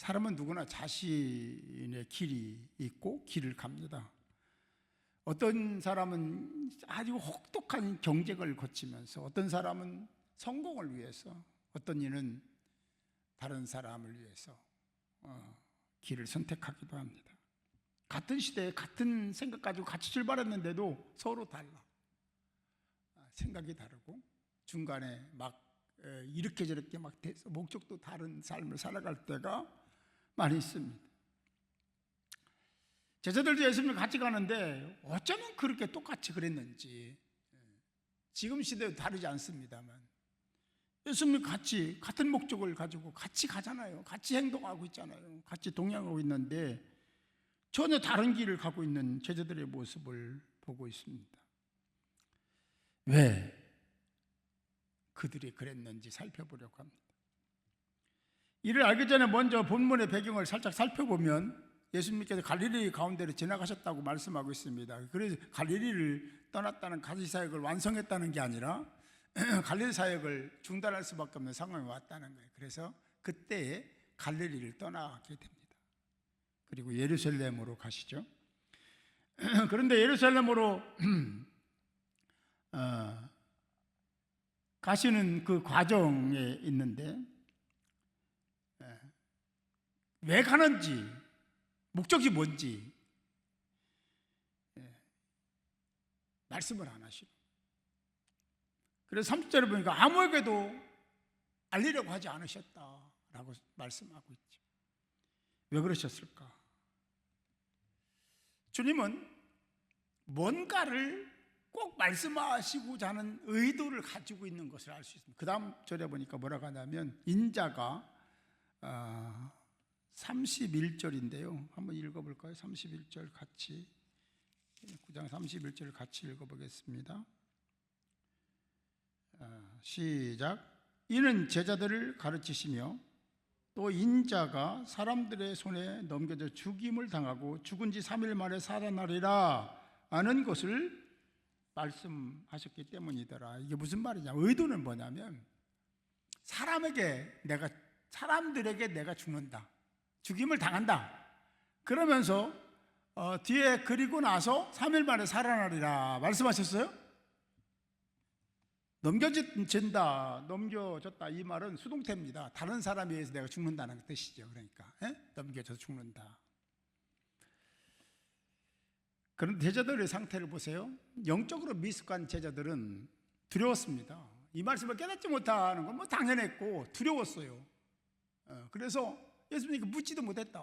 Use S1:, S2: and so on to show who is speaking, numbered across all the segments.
S1: 사람은 누구나 자신의 길이 있고 길을 갑니다. 어떤 사람은 아주 혹독한 경쟁을 거치면서, 어떤 사람은 성공을 위해서, 어떤 이는 다른 사람을 위해서 길을 선택하기도 합니다. 같은 시대에 같은 생각 가지고 같이 출발했는데도 서로 달라. 생각이 다르고 중간에 막 이렇게 저렇게 막 돼서 목적도 다른 삶을 살아갈 때가 많이 있습니다. 제자들도 예수님을 같이 가는데 어쩌면 그렇게 똑같이 그랬는지, 지금 시대도 다르지 않습니다만 예수님이 같은 목적을 가지고 같이 가잖아요. 같이 행동하고 있잖아요. 같이 동행하고 있는데 전혀 다른 길을 가고 있는 제자들의 모습을 보고 있습니다. 왜 그들이 그랬는지 살펴보려고 합니다. 이를 알기 전에 먼저 본문의 배경을 살짝 살펴보면 예수님께서 갈릴리 가운데를 지나가셨다고 말씀하고 있습니다. 그래서 갈릴리를 떠났다는 가시 사역을 완성했다는 게 아니라 갈릴리 사역을 중단할 수밖에 없는 상황이 왔다는 거예요. 그래서 그때에 갈릴리를 떠나게 됩니다. 그리고 예루살렘으로 가시죠. 그런데 예루살렘으로 가시는 그 과정에 있는데 왜 가는지, 목적이 뭔지 말씀을 안 하시고, 그래서 30절에 보니까 아무에게도 알리려고 하지 않으셨다라고 말씀하고 있죠. 왜 그러셨을까? 주님은 뭔가를 꼭 말씀하시고자 하는 의도를 가지고 있는 것을 알 수 있습니다. 그 다음 절에 보니까 뭐라고 하냐면 인자가 31절인데요. 한번 읽어볼까요? 31절 같이, 9장 31절을 같이 읽어보겠습니다. 시작. 이는 제자들을 가르치시며 또 인자가 사람들의 손에 넘겨져 죽임을 당하고 죽은 지 3일 만에 살아나리라 하는 것을 말씀하셨기 때문이더라. 이게 무슨 말이냐? 의도는 뭐냐면 사람들에게 내가 죽는다, 죽임을 당한다. 그러면서 뒤에 그리고 나서 3일 만에 살아나리라 말씀하셨어요. 넘겨졌다 이 말은 수동태입니다. 다른 사람에 의해서 내가 죽는다는 뜻이죠. 그러니까 넘겨져서 죽는다. 그런데 제자들의 상태를 보세요. 영적으로 미숙한 제자들은 두려웠습니다. 이 말씀을 깨닫지 못하는 건 뭐 당연했고 두려웠어요. 그래서 예수님께 묻지도 못했다.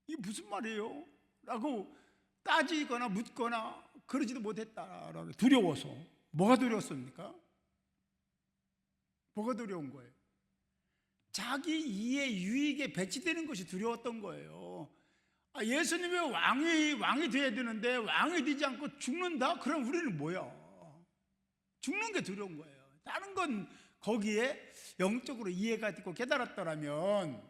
S1: 이게 무슨 말이에요? 라고 따지거나 묻거나 그러지도 못했다라고. 두려워서. 뭐가 두려웠습니까? 뭐가 두려운 거예요? 자기 이해 유익에 배치되는 것이 두려웠던 거예요. 예수님이 왕이 돼야 되는데 왕이 되지 않고 죽는다? 그럼 우리는 뭐야? 죽는 게 두려운 거예요. 다른 건 거기에 영적으로 이해가 되고 깨달았더라면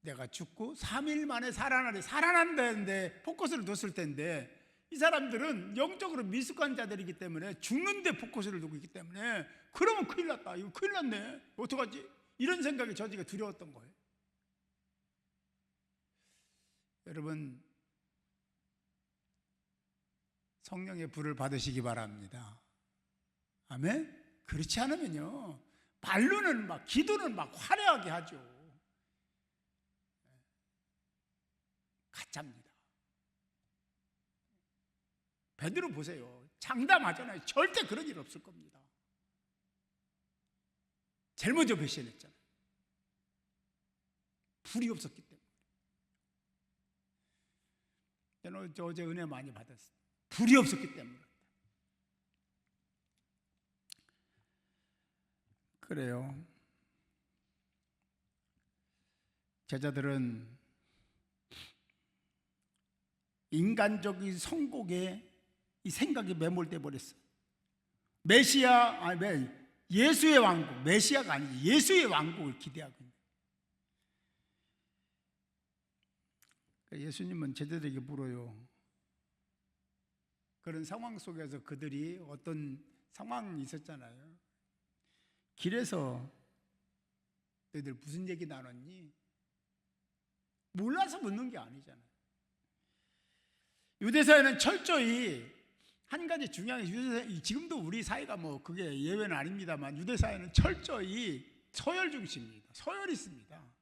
S1: 내가 죽고 3일 만에 살아난다는데 포커스를 뒀을 텐데, 이 사람들은 영적으로 미숙한 자들이기 때문에 죽는데 포커스를 두고 있기 때문에 그러면 큰일 났다, 이거 큰일 났네, 어떡하지? 이런 생각이 저지가 두려웠던 거예요. 여러분, 성령의 불을 받으시기 바랍니다. 아멘? 그렇지 않으면요, 말로는 기도는 화려하게 하죠. 가짜입니다. 베드로 보세요. 장담하잖아요. 절대 그런 일 없을 겁니다. 제일 먼저 배신했잖아요. 불이 없었기 때문에. 저는 어제 은혜 많이 받았어요. 불이 없었기 때문에. 그래요. 제자들은 인간적인 성공에 이 생각이 매몰돼 버렸어요. 예수의 왕국, 메시아가 아니지 예수의 왕국을 기대하고 있는. 예수님은 제자들에게 물어요. 그런 상황 속에서 그들이 어떤 상황이 있었잖아요. 길에서 너희들 무슨 얘기 나눴니? 몰라서 묻는 게 아니잖아요. 유대사회는 철저히 한 가지 중요한 게, 지금도 우리 사회가 뭐 그게 예외는 아닙니다만, 유대사회는 철저히 서열 중심입니다. 서열이 있습니다.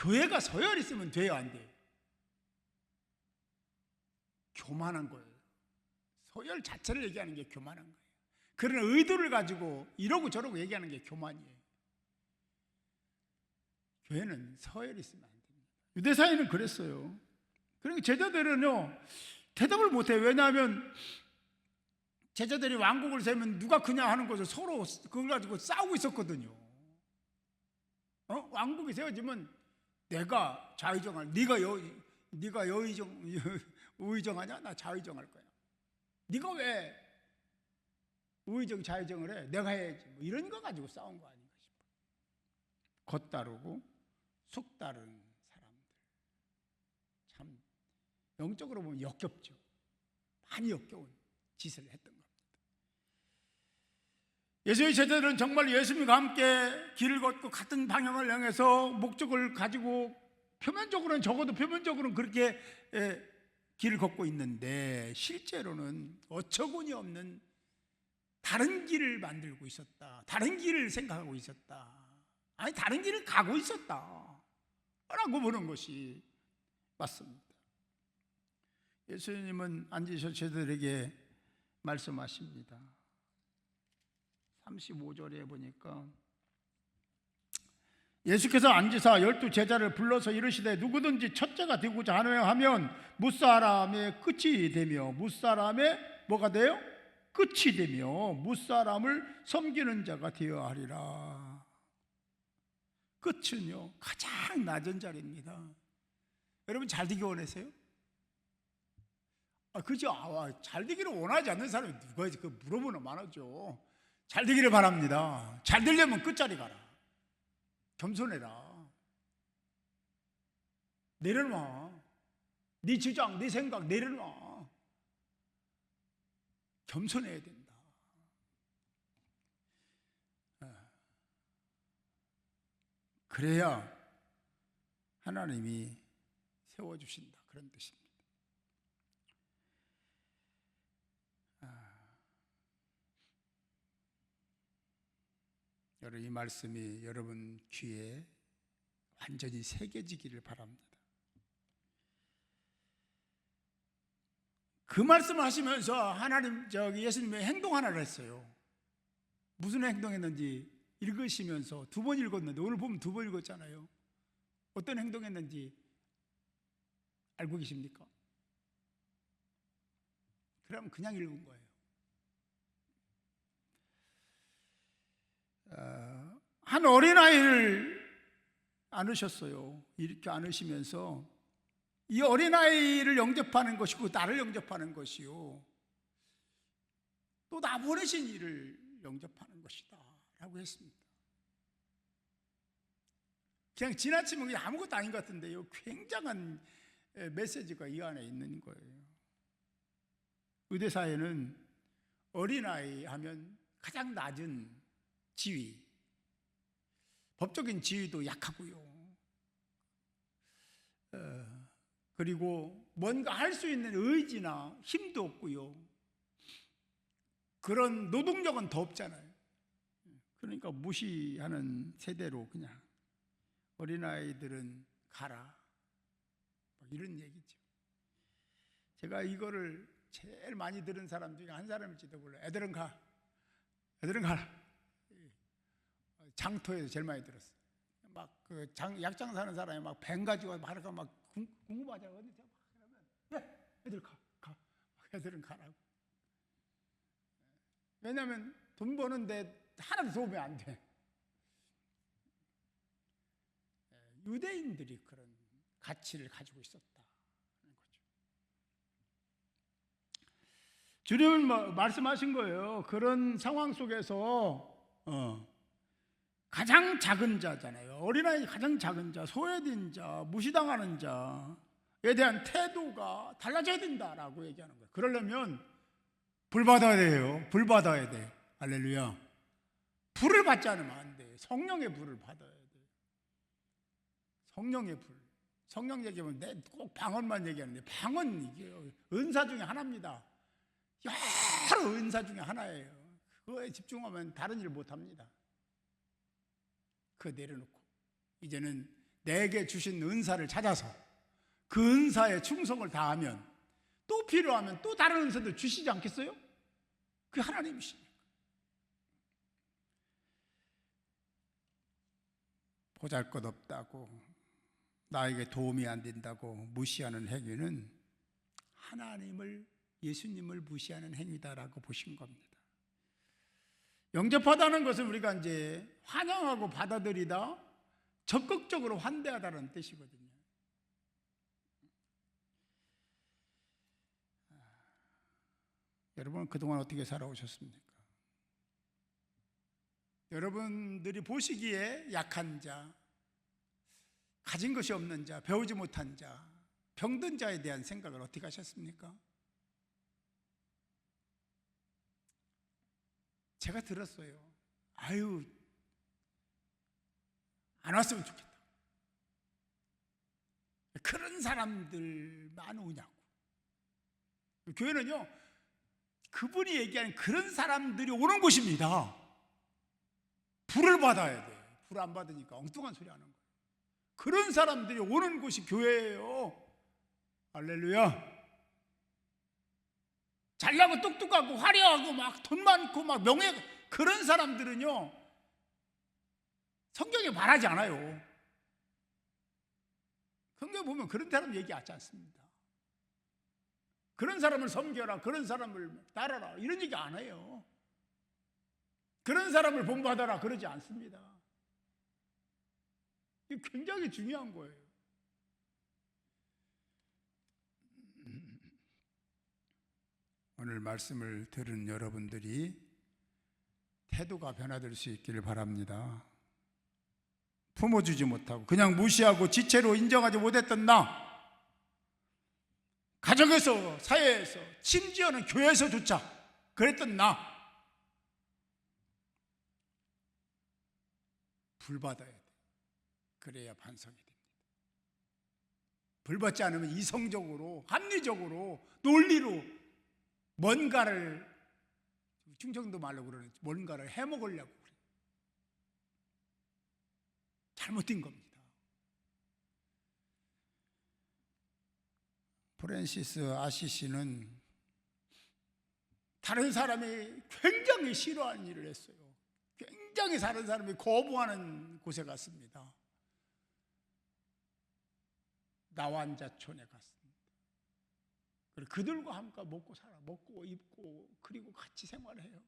S1: 교회가 서열이 있으면 돼요, 안 돼요? 교만한 거예요. 서열 자체를 얘기하는 게 교만한 거예요. 그런 의도를 가지고 이러고 저러고 얘기하는 게 교만이에요. 교회는 서열이 있으면 안 됩니다. 유대사회는 그랬어요. 그러니까 제자들은요, 대답을 못해요. 왜냐하면 제자들이 왕국을 세우면 누가 크냐 하는 것을 서로 그걸 가지고 싸우고 있었거든요. 왕국이 세워지면 내가 좌의정할, 네가 우의정하냐? 나 좌의정할 거야. 네가 왜 우의정 좌의정을 해? 내가 해야지. 뭐 이런 거 가지고 싸운 거 아닌가 싶어요. 겉다르고 속다른 사람들, 참 영적으로 보면 역겹죠. 많이 역겨운 짓을 했던 겁니다. 예수의 제자들은 정말 예수님과 함께 길을 걷고 같은 방향을 향해서 목적을 가지고 표면적으로는, 적어도 표면적으로는 그렇게 길을 걷고 있는데, 실제로는 어처구니 없는 다른 길을 만들고 있었다. 다른 길을 생각하고 있었다. 아니, 다른 길을 가고 있었다 라고 보는 것이 맞습니다. 예수님은 앉으셔 제자들에게 말씀하십니다. 35절에 보니까 예수께서 앉으사 12 제자를 불러서 이르시되 누구든지 첫째가 되고자 하면 무사람의 끝이 되며, 무사람의 뭐가 돼요? 끝이 되며 무사람을 섬기는 자가 되어야 하리라. 끝은요, 가장 낮은 자리입니다. 여러분, 잘 되기 원하세요? 그죠? 잘 되기를 원하지 않는 사람이 누가 있지? 물어보는 많았죠. 잘 되기를 바랍니다. 잘 되려면 끝자리 가라. 겸손해라. 내려놔. 네 주장, 네 생각 내려놔. 겸손해야 된다. 그래야 하나님이 세워주신다, 그런 뜻입니다. 여러분, 이 말씀이 여러분 귀에 완전히 새겨지기를 바랍니다. 그 말씀을 하시면서 예수님이 행동 하나를 했어요. 무슨 행동했는지 읽으시면서 2번 읽었는데, 오늘 보면 2번 읽었잖아요. 어떤 행동했는지 알고 계십니까? 그럼 그냥 읽은 거예요. 한 어린아이를 안으셨어요. 이렇게 안으시면서 이 어린아이를 영접하는 것이고 나를 영접하는 것이요, 또 나 보내신 이를 영접하는 것이다 라고 했습니다. 그냥 지나치면 그냥 아무것도 아닌 것 같은데요, 굉장한 메시지가 이 안에 있는 거예요. 의대사회는 어린아이 하면 가장 낮은 지위, 법적인 지위도 약하고요, 그리고 뭔가 할 수 있는 의지나 힘도 없고요, 그런 노동력은 더 없잖아요. 그러니까 무시하는 세대로 그냥 어린아이들은 가라, 이런 얘기죠. 제가 이거를 제일 많이 들은 사람 중에 한 사람일지도 몰라요. 애들은 가라. 장터에서 제일 많이 들었어요. 막 그 약장 사는 사람이 막 뱀 가지고 막 궁금하잖아요. 어디 그러면 애들 가. 애들은 가라고. 왜냐하면 돈 버는데 하나도 도움이 안 돼. 유대인들이 그런 가치를 가지고 있었다는 거죠. 주님은 말씀하신 거예요. 그런 상황 속에서 가장 작은 자잖아요. 어린아이 가장 작은 자, 소외된 자, 무시당하는 자에 대한 태도가 달라져야 된다라고 얘기하는 거예요. 그러려면 불 받아야 돼요. 불 받아야 돼. 할렐루야. 불을 받지 않으면 안 돼. 성령의 불을 받아야 돼. 성령의 불. 성령 얘기하면 꼭 방언만 얘기하는데 방언 이게 은사 중에 하나입니다. 여러 은사 중에 하나예요. 그거에 집중하면 다른 일 못합니다. 그거 내려놓고 이제는 내게 주신 은사를 찾아서 그 은사에 충성을 다하면 또 필요하면 또 다른 은사도 주시지 않겠어요? 그게 하나님이시니까. 보잘것없다고 나에게 도움이 안 된다고 무시하는 행위는 하나님을, 예수님을 무시하는 행위다라고 보신 겁니다. 영접하다는 것은 우리가 이제 환영하고 받아들이다, 적극적으로 환대하다는 뜻이거든요. 여러분 그동안 어떻게 살아오셨습니까? 여러분들이 보시기에 약한 자, 가진 것이 없는 자, 배우지 못한 자, 병든 자에 대한 생각을 어떻게 하셨습니까? 제가 들었어요. 아유, 안 왔으면 좋겠다. 그런 사람들만 오냐고. 교회는요, 그분이 얘기하는 그런 사람들이 오는 곳입니다. 불을 받아야 돼. 불 안 받으니까 엉뚱한 소리 하는 거예요. 그런 사람들이 오는 곳이 교회예요. 할렐루야. 잘나고 똑똑하고 화려하고 막 돈 많고 막 명예, 그런 사람들은요 성경에 말하지 않아요. 성경 보면 그런 사람 얘기하지 않습니다. 그런 사람을 섬겨라, 그런 사람을 따라라, 이런 얘기 안 해요. 그런 사람을 본받아라, 그러지 않습니다. 이게 굉장히 중요한 거예요. 오늘 말씀을 들은 여러분들이 태도가 변화될 수 있기를 바랍니다. 품어주지 못하고 그냥 무시하고 지체로 인정하지 못했던 나, 가정에서, 사회에서, 심지어는 교회에서조차 그랬던 나, 불 받아야 돼. 그래야 반성이 됩니다. 불 받지 않으면 이성적으로, 합리적으로, 논리로 뭔가를, 충청도 말로 그러는 뭔가를 해먹으려고 그래요. 잘못된 겁니다. 프랜시스 아시시는 다른 사람이 굉장히 싫어하는 일을 했어요. 굉장히 다른 사람이 거부하는 곳에 갔습니다. 나완자촌에 갔습니다. 그리고 그들과 함께 먹고 살아, 먹고 입고 그리고 같이 생활해요.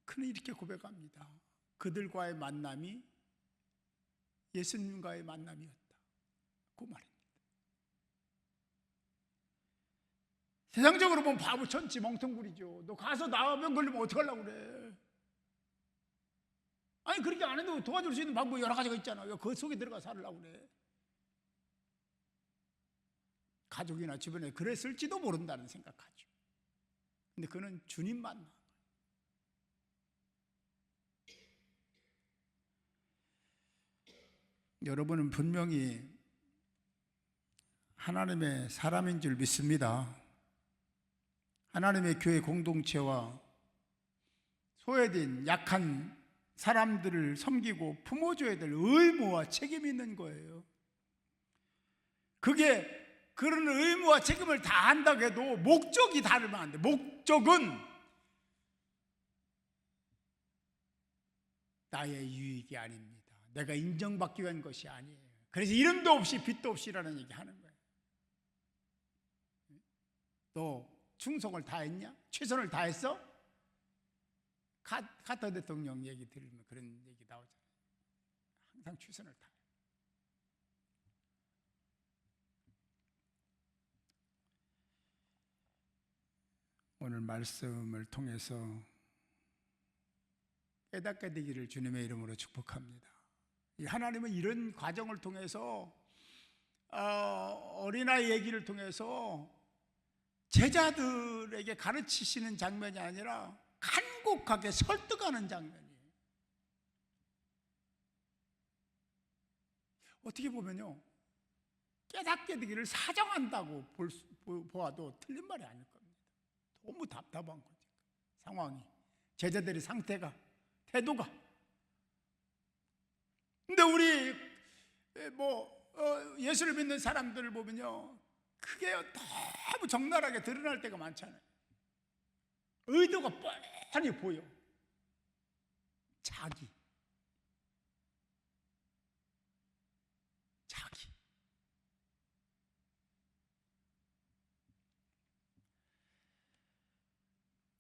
S1: 그는 이렇게 고백합니다. 그들과의 만남이 예수님과의 만남이었다. 그 말입니다. 세상적으로 보면 바보 천치 멍텅구리죠. 너 가서 나병 걸리면 어떡하려고 그래. 아니 그렇게 안 해도 도와줄 수 있는 방법이 여러 가지가 있잖아요. 그 속에 들어가 살으려고 그래. 가족이나 주변에 그랬을지도 모른다는 생각하죠. 근데 그는 주님 만나. 여러분은 분명히 하나님의 사람인 줄 믿습니다. 하나님의 교회 공동체와 소외된 약한 사람들을 섬기고 품어줘야 될 의무와 책임이 있는 거예요. 그게 그런 의무와 책임을 다 한다고 해도 목적이 다르면 안 돼. 목적은 나의 유익이 아닙니다. 내가 인정받기 위한 것이 아니에요. 그래서 이름도 없이 빛도 없이라는 얘기 하는 거예요. 너 충성을 다했냐? 최선을 다했어? 카터 대통령 얘기 들으면 그런 얘기 나오잖아요. 항상 최선을 다해. 오늘 말씀을 통해서 깨닫게 되기를 주님의 이름으로 축복합니다. 하나님은 이런 과정을 통해서 어린아이 얘기를 통해서 제자들에게 가르치시는 장면이 아니라 간곡하게 설득하는 장면이에요. 어떻게 보면요, 깨닫게 되기를 사정한다고 보아도 틀린 말이 아닐 겁니다. 너무 답답한 거죠. 상황이, 제자들의 상태가, 태도가. 근데 우리 예수를 믿는 사람들을 보면요, 그게 너무 적나라하게 드러날 때가 많잖아요. 의도가 뻔히 보여. 자기.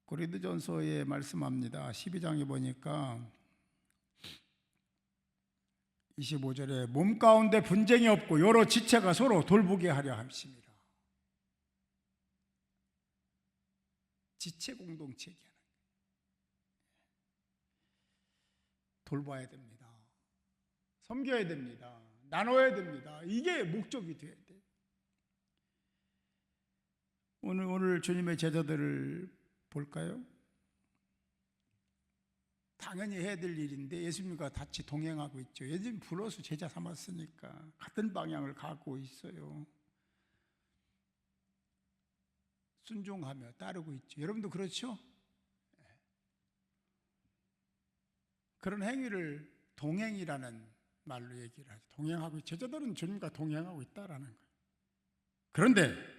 S1: 고린도전서에 말씀합니다. 12장에 보니까 25절에 몸 가운데 분쟁이 없고 여러 지체가 서로 돌보게 하려 함이라. 지체 공동체 얘기하는, 돌봐야 됩니다. 섬겨야 됩니다. 나눠야 됩니다. 이게 목적이 돼야 돼요. 오늘 주님의 제자들을 볼까요? 당연히 해야 될 일인데 예수님과 같이 동행하고 있죠. 예수님 불러서 제자 삼았으니까 같은 방향을 가고 있어요. 순종하며 따르고 있죠. 여러분도 그렇죠? 그런 행위를 동행이라는 말로 얘기를 하죠. 동행하고, 제자들은 주님과 동행하고 있다라는 거예요. 그런데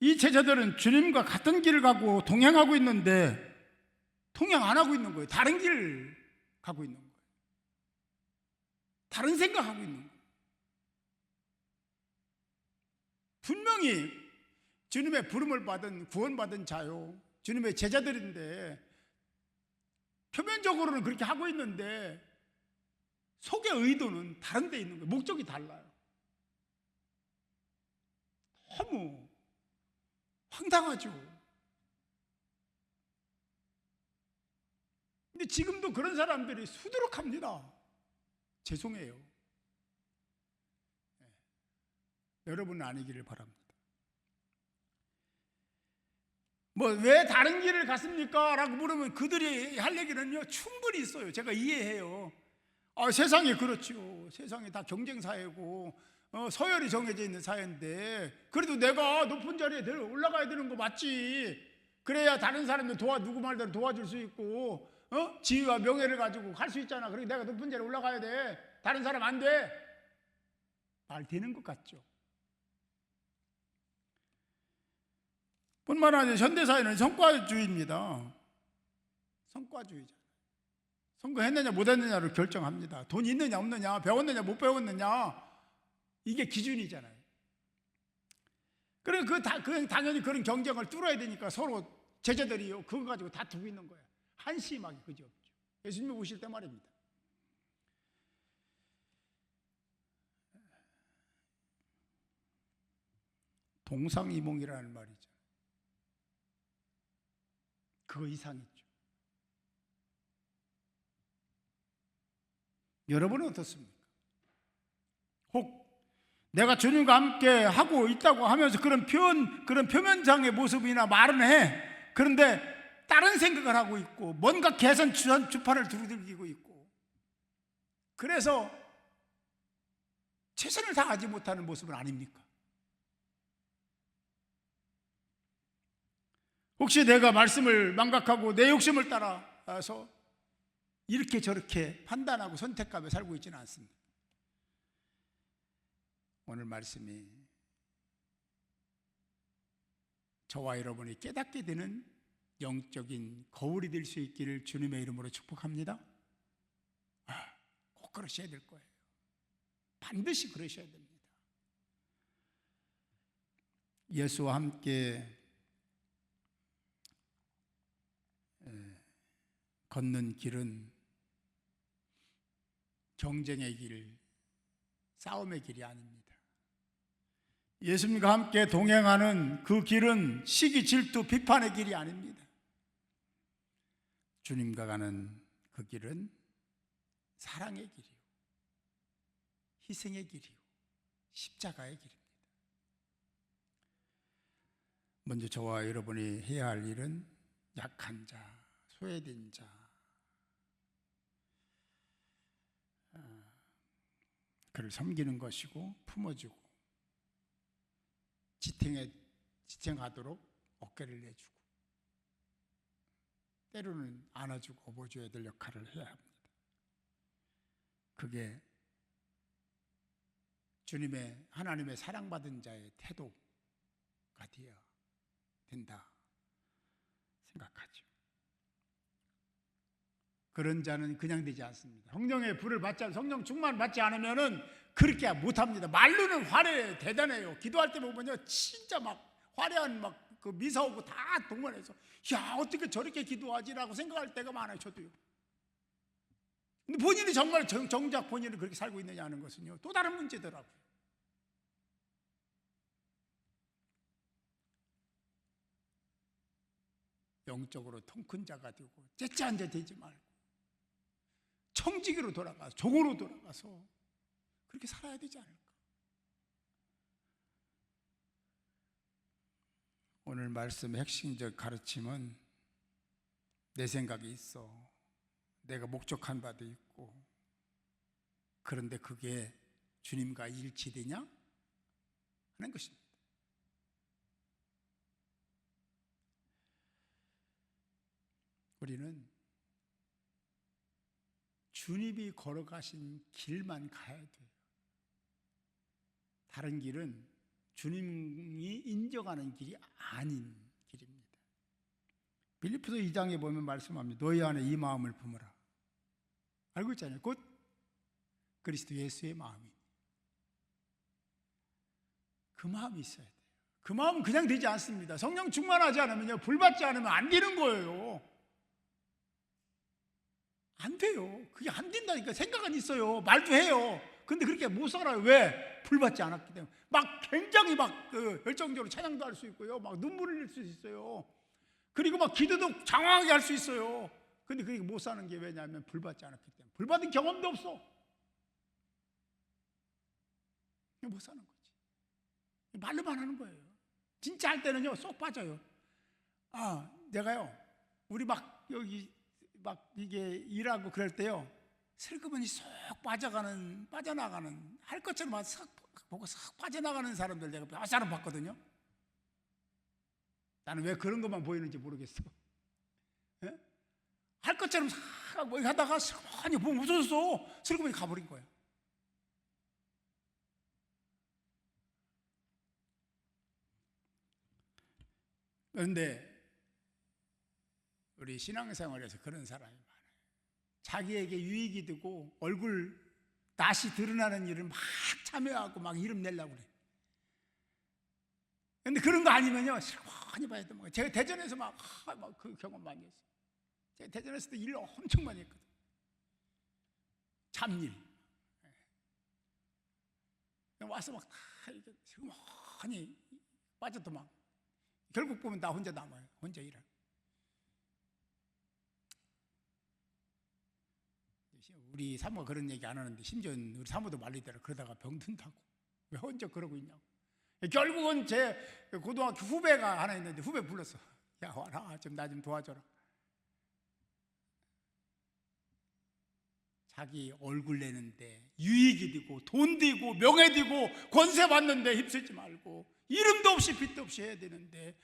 S1: 이 제자들은 주님과 같은 길을 가고 동행하고 있는데 동행 안 하고 있는 거예요. 다른 길을 가고 있는 거예요. 다른 생각하고 있는 거예요. 분명히 주님의 부름을 받은, 구원받은 자요, 주님의 제자들인데 표면적으로는 그렇게 하고 있는데 속의 의도는 다른 데 있는 거예요. 목적이 달라요. 너무 황당하죠. 근데 지금도 그런 사람들이 수두룩합니다. 죄송해요. 여러분은 아니기를 바랍니다. 왜 다른 길을 갔습니까? 라고 물으면 그들이 할 얘기는요, 충분히 있어요. 제가 이해해요. 세상이 그렇죠. 세상이 다 경쟁사회고 서열이 정해져 있는 사회인데 그래도 내가 높은 자리에 올라가야 되는 거 맞지. 그래야 다른 사람들 누구 말대로 도와줄 수 있고 지위와 명예를 가지고 갈 수 있잖아. 그러니 내가 높은 자리에 올라가야 돼. 다른 사람 안 돼. 말 되는 것 같죠. 뿐만 아니라 현대사회는 성과주의입니다. 성과주의자. 성공했느냐 못했느냐를 결정합니다. 돈이 있느냐 없느냐, 배웠느냐 못 배웠느냐, 이게 기준이잖아요. 그래서 당연히 그런 경쟁을 뚫어야 되니까 서로 제자들이요, 그거 가지고 다투고 있는 거예요. 한심하게 그지없죠. 예수님이 오실 때 말입니다. 동상이몽이라는 말이죠. 그거 이상이죠. 여러분은 어떻습니까? 혹 내가 주님과 함께 하고 있다고 하면서 그런 표면상의 모습이나 말은 해. 그런데 다른 생각을 하고 있고 뭔가 개선 주판을 두들기고 있고, 그래서 최선을 다하지 못하는 모습은 아닙니까? 혹시 내가 말씀을 망각하고 내 욕심을 따라서 이렇게 저렇게 판단하고 선택하며 살고 있지는 않습니다. 오늘 말씀이 저와 여러분이 깨닫게 되는 영적인 거울이 될 수 있기를 주님의 이름으로 축복합니다. 꼭 그러셔야 될 거예요. 반드시 그러셔야 됩니다. 예수와 함께 걷는 길은 경쟁의 길, 싸움의 길이 아닙니다. 예수님과 함께 동행하는 그 길은 시기, 질투, 비판의 길이 아닙니다. 주님과 가는 그 길은 사랑의 길이요, 희생의 길이요, 십자가의 길입니다. 먼저 저와 여러분이 해야 할 일은 약한 자, 소외된 자, 그를 섬기는 것이고 품어주고 지탱하도록 어깨를 내주고 때로는 안아주고 업어줘야 될 역할을 해야 합니다. 그게 하나님의 사랑받은 자의 태도가 되어야 된다 생각하죠. 그런 자는 그냥 되지 않습니다. 성령의 불을 성령 충만 받지 않으면은 그렇게 못합니다. 말로는 화려해, 대단해요. 기도할 때 보면요, 진짜 막 화려한 그 미사오고 다 동원해서 야, 어떻게 저렇게 기도하지라고 생각할 때가 많아요. 저도요. 근데 본인이 정말 정작 본인이 그렇게 살고 있느냐 하는 것은요, 또 다른 문제더라고요. 영적으로 통 큰 자가 되고 째째한자 되지 말고 청지기로 돌아가서 종으로 돌아가서 그렇게 살아야 되지 않을까. 오늘 말씀의 핵심적 가르침은 내 생각이 있어, 내가 목적한 바도 있고, 그런데 그게 주님과 일치되냐 하는 것입니다. 우리는 주님이 걸어가신 길만 가야 돼요. 다른 길은 주님이 인정하는 길이 아닌 길입니다. 빌립보서 2장에 보면 말씀합니다. 너희 안에 이 마음을 품으라. 알고 있잖아요. 곧 그리스도 예수의 마음이. 그 마음이 있어야 돼요. 그 마음은 그냥 되지 않습니다. 성령 충만하지 않으면요, 불받지 않으면 안 되는 거예요. 안 돼요. 그게 안 된다니까. 생각은 있어요. 말도 해요. 근데 그렇게 못 살아요. 왜? 불받지 않았기 때문에. 막 굉장히 열정적으로 찬양도 할 수 있고요. 막 눈물을 흘릴 수 있어요. 그리고 막 기도도 장황하게 할 수 있어요. 근데 그게 못 사는 게 왜냐하면 불받지 않았기 때문에. 불받은 경험도 없어. 못 사는 거지. 말로만 하는 거예요. 진짜 할 때는요, 쏙 빠져요. 내가요, 우리 막 여기 막 이게 일하고 그럴 때요, 슬그머니 쏙 빠져나가는, 할 것처럼 싹 보고 싹 빠져나가는 사람들 내가 몇 사람 봤거든요. 나는 왜 그런 것만 보이는지 모르겠어. 예? 할 것처럼 싹 뭐 하다가 슬그머니 보면 웃어서 슬그머니 가버린 거야. 그런데 우리 신앙생활에서 그런 사람이 많아요. 자기에게 유익이 되고 얼굴 낯이 드러나는 일을 막 참여하고 막 이름 내려고 그래. 근데 그런 거 아니면요, 실컷이 봐야 돼. 제가 대전에서 막 그 경험 많이 했어요. 제가 대전에서도 일 엄청 많이 했거든. 잡일. 와서 막 다 실컷이 빠졌더만. 결국 보면 나 혼자 남아요. 혼자 일하고. 우리 사모가 그런 얘기 안 하는데, 심지어 우리 사모도 말리더라. 그러다가 병든다고. 왜 혼자 그러고 있냐고. 결국은 제 고등학교 후배가 하나 있는데, 후배 불렀어. 야, 와라. 나 좀 도와줘라. 자기 얼굴 내는데 유익이 되고 돈 되고 명예 되고 권세 받는데 힘쓰지 말고, 이름도 없이 빚도 없이 해야 되는데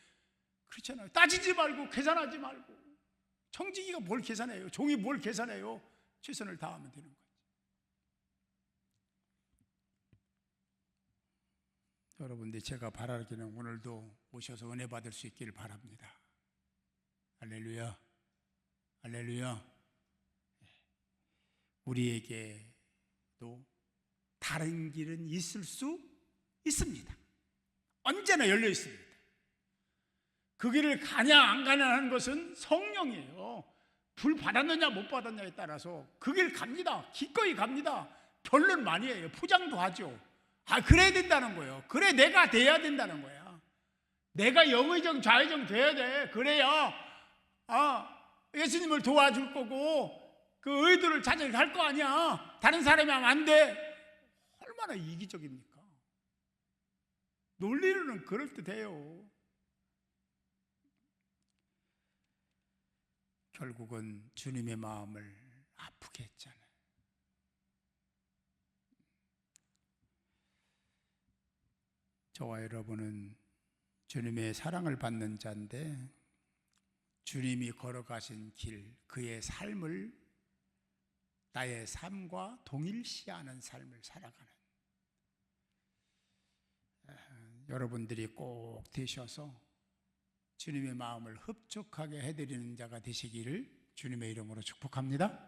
S1: 그렇잖아요. 따지지 말고 계산하지 말고. 청지기가 뭘 계산해요? 종이 뭘 계산해요? 최선을 다하면 되는 거죠. 여러분들, 제가 바라기는 오늘도 오셔서 은혜 받을 수 있기를 바랍니다. 할렐루야, 할렐루야. 우리에게도 다른 길은 있을 수 있습니다. 언제나 열려 있습니다. 그 길을 가냐 안 가냐 하는 것은 성령이에요. 불 받았느냐 못 받았냐에 따라서 그 길 갑니다. 기꺼이 갑니다. 결론 많이 해요. 포장도 하죠. 그래야 된다는 거예요. 그래, 내가 돼야 된다는 거야. 내가 영의정 좌의정 돼야 돼. 그래야 예수님을 도와줄 거고 그 의도를 찾아갈 거 아니야. 다른 사람이 하면 안 돼. 얼마나 이기적입니까? 논리로는 그럴듯해요. 결국은 주님의 마음을 아프게 했잖아요. 저와 여러분은 주님의 사랑을 받는 자인데 주님이 걸어가신 길, 그의 삶을 나의 삶과 동일시하는 삶을 살아가는 여러분들이 꼭 되셔서 주님의 마음을 흡족하게 해드리는 자가 되시기를 주님의 이름으로 축복합니다.